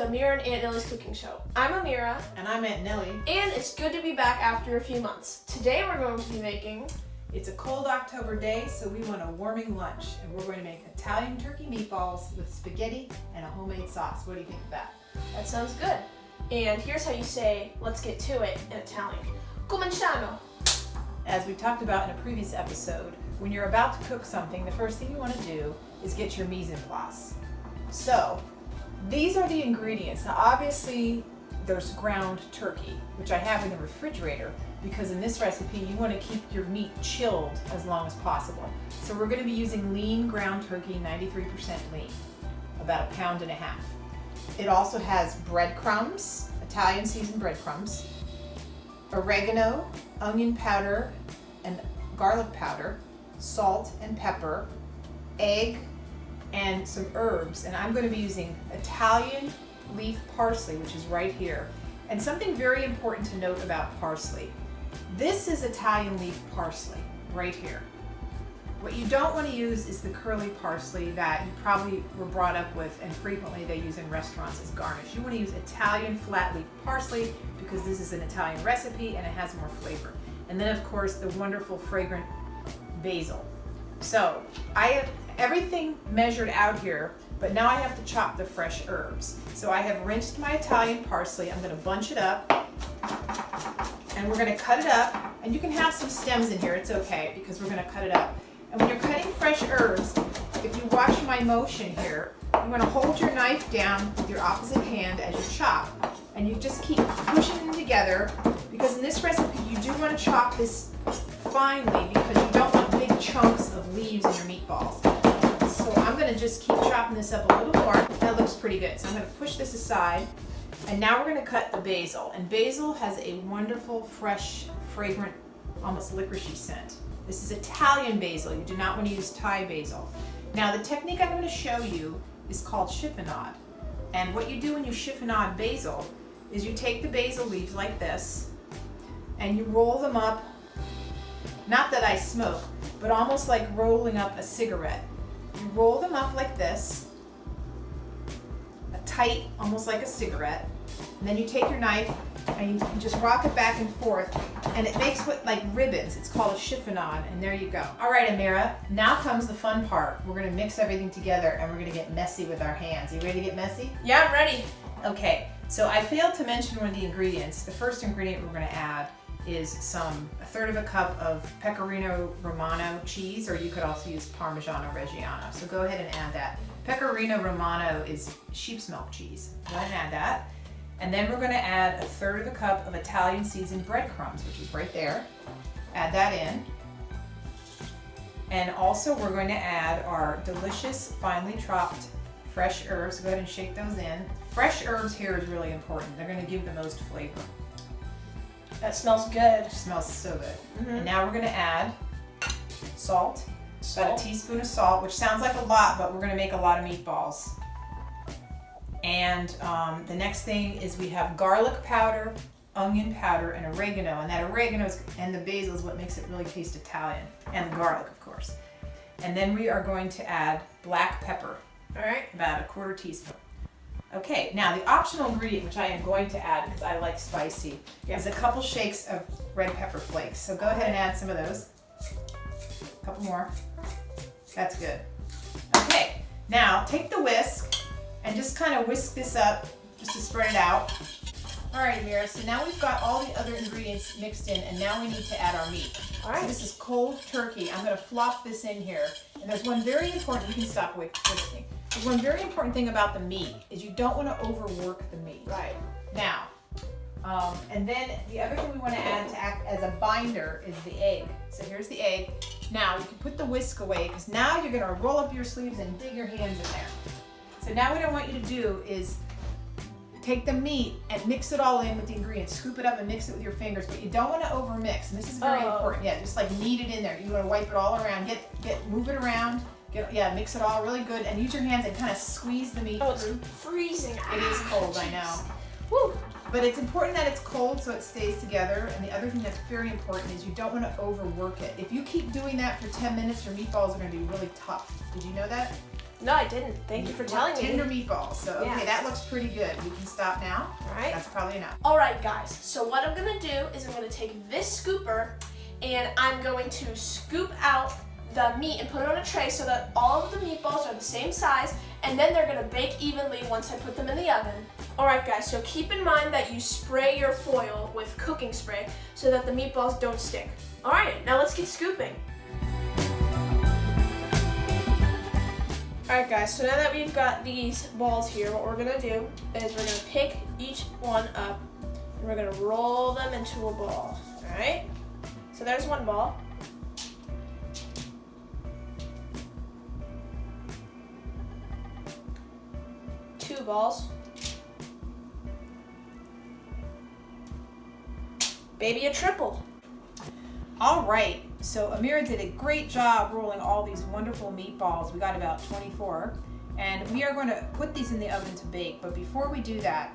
Amira and Aunt Nellie's cooking show. I'm Amira. And I'm Aunt Nellie. And it's good to be back after a few months. Today we're going to be making... It's a cold October day, so we want a warming lunch. And we're going to make Italian turkey meatballs with spaghetti and a homemade sauce. What do you think of that? That sounds good. And here's how you say, let's get to it in Italian. Cominciamo. As we talked about in a previous episode, when you're about to cook something, the first thing you want to do is get your mise en place. So, these are the ingredients. Now obviously, there's ground turkey, which I have in the refrigerator, because in this recipe, you want to keep your meat chilled as long as possible. So we're going to be using lean ground turkey, 93% lean, about 1.5 pounds. It also has breadcrumbs, Italian seasoned breadcrumbs, oregano, onion powder, and garlic powder, salt and pepper, egg, and some herbs. And I'm going to be using Italian leaf parsley, which is right here. And something very important to note about parsley. This is Italian leaf parsley, right here. What you don't want to use is the curly parsley that you probably were brought up with and frequently they use in restaurants as garnish. You want to use Italian flat leaf parsley because this is an Italian recipe and it has more flavor. And then of course the wonderful fragrant basil. So I have everything measured out here, but now I have to chop the fresh herbs. So I have rinsed my Italian parsley. I'm going to bunch it up and we're going to cut it up. And you can have some stems in here, it's okay because we're going to cut it up. And when you're cutting fresh herbs, if you watch my motion here, you want to hold your knife down with your opposite hand as you chop. And you just keep pushing them together because in this recipe you do want to chop this finely because you don't want big chunks of leaves in your meatballs. So I'm going to just keep chopping this up a little more. That looks pretty good. So I'm going to push this aside. And now we're going to cut the basil. And basil has a wonderful, fresh, fragrant, almost licoricey scent. This is Italian basil. You do not want to use Thai basil. Now the technique I'm going to show you is called chiffonade. And what you do when you chiffonade basil is you take the basil leaves like this and you roll them up, not that I smoke, but almost like rolling up a cigarette. You roll them up like this, tight, almost like a cigarette, and then you take your knife and you just rock it back and forth, and it makes what like ribbons. It's called a chiffonade, and there you go. All right, Amira, now comes the fun part. We're gonna mix everything together and we're gonna get messy with our hands. You ready to get messy? Yeah, I'm ready. Okay, so I failed to mention one of the ingredients. The first ingredient we're gonna add is a third of a cup of Pecorino Romano cheese, or you could also use Parmigiano Reggiano. So go ahead and add that. Pecorino Romano is sheep's milk cheese. Go ahead and add that. And then we're going to add a third of a cup of Italian seasoned breadcrumbs, which is right there. Add that in. And also we're going to add our delicious finely chopped fresh herbs. Go ahead and shake those in. Fresh herbs here is really important. They're going to give the most flavor. That smells good. It smells so good. And now we're going to add salt. About a teaspoon of salt, which sounds like a lot, but we're going to make a lot of meatballs. And the next thing is we have garlic powder, onion powder, and oregano. And that oregano and the basil is what makes it really taste Italian. And the garlic, of course. And then we are going to add black pepper. All right. About 1/4 teaspoon. Okay, now the optional ingredient, which I am going to add because I like spicy, is a couple shakes of red pepper flakes. So go ahead and add some of those. A couple more. That's good. Okay, now take the whisk and just kind of whisk this up just to spread it out. All right, Amira, so now we've got all the other ingredients mixed in and now we need to add our meat. All right. So this is cold turkey. I'm going to flop this in here. And there's one very important, you can stop whisking. There's one very important thing about the meat is you don't want to overwork the meat. Right. Now, and then the other thing we want to add to act as a binder is the egg. So here's the egg. Now you can put the whisk away because now you're going to roll up your sleeves and dig your hands in there. So now what I want you to do is take the meat and mix it all in with the ingredients. Scoop it up and mix it with your fingers, but you don't want to overmix. And this is very important. Yeah, just like knead it in there. You want to wipe it all around. Move it around. Mix it all really good and use your hands and kind of squeeze the meat through. It's freezing. It is cold, I know. Woo. But it's important that it's cold so it stays together. And the other thing that's very important is you don't want to overwork it. If you keep doing that for 10 minutes, your meatballs are going to be really tough. Did you know that? No, I didn't. Thank you for telling me. Tender meatballs. So, okay, Yeah. that looks pretty good. We can stop now. All right. That's probably enough. All right, guys. So what I'm gonna do is I'm gonna take this scooper and I'm going to scoop out the meat and put it on a tray so that all of the meatballs are the same size, and then they're gonna bake evenly once I put them in the oven. All right, guys, so keep in mind that you spray your foil with cooking spray so that the meatballs don't stick. All right, now let's get scooping. All right, guys, so now that we've got these balls here, what we're gonna do is we're gonna pick each one up and we're gonna roll them into a ball, all right? So there's one ball. Two balls. Maybe a triple. All right, so Amira did a great job rolling all these wonderful meatballs. We got about 24, and we are going to put these in the oven to bake. But before we do that,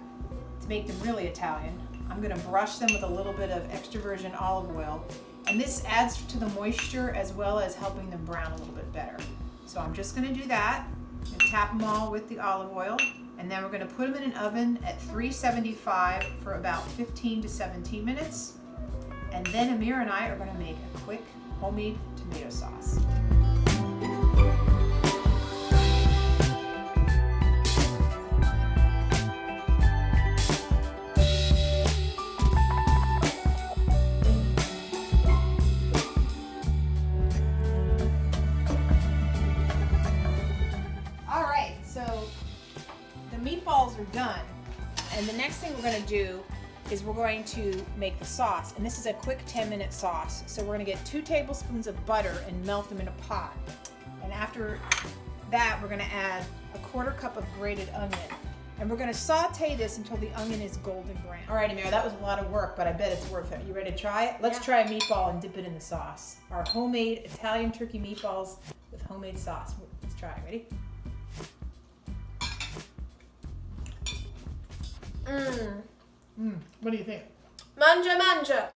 to make them really Italian, I'm going to brush them with a little bit of extra virgin olive oil, and this adds to the moisture as well as helping them brown a little bit better. So I'm just going to do that and tap them all with the olive oil, and then we're going to put them in an oven at 375 for about 15 to 17 minutes. And then Amir and I are going to make a quick homemade tomato sauce. All right, so the meatballs are done. And the next thing we're going to do is we're going to make the sauce, and this is a quick 10-minute sauce. So we're going to get 2 tablespoons of butter and melt them in a pot. And after that, we're going to add a 1/4 cup of grated onion. And we're going to saute this until the onion is golden brown. All right, Amira, that was a lot of work, but I bet it's worth it. You ready to try it? Let's try a meatball and dip it in the sauce. Our homemade Italian turkey meatballs with homemade sauce. Let's try it. Ready? Mmm. What do you think? Mangia, mangia.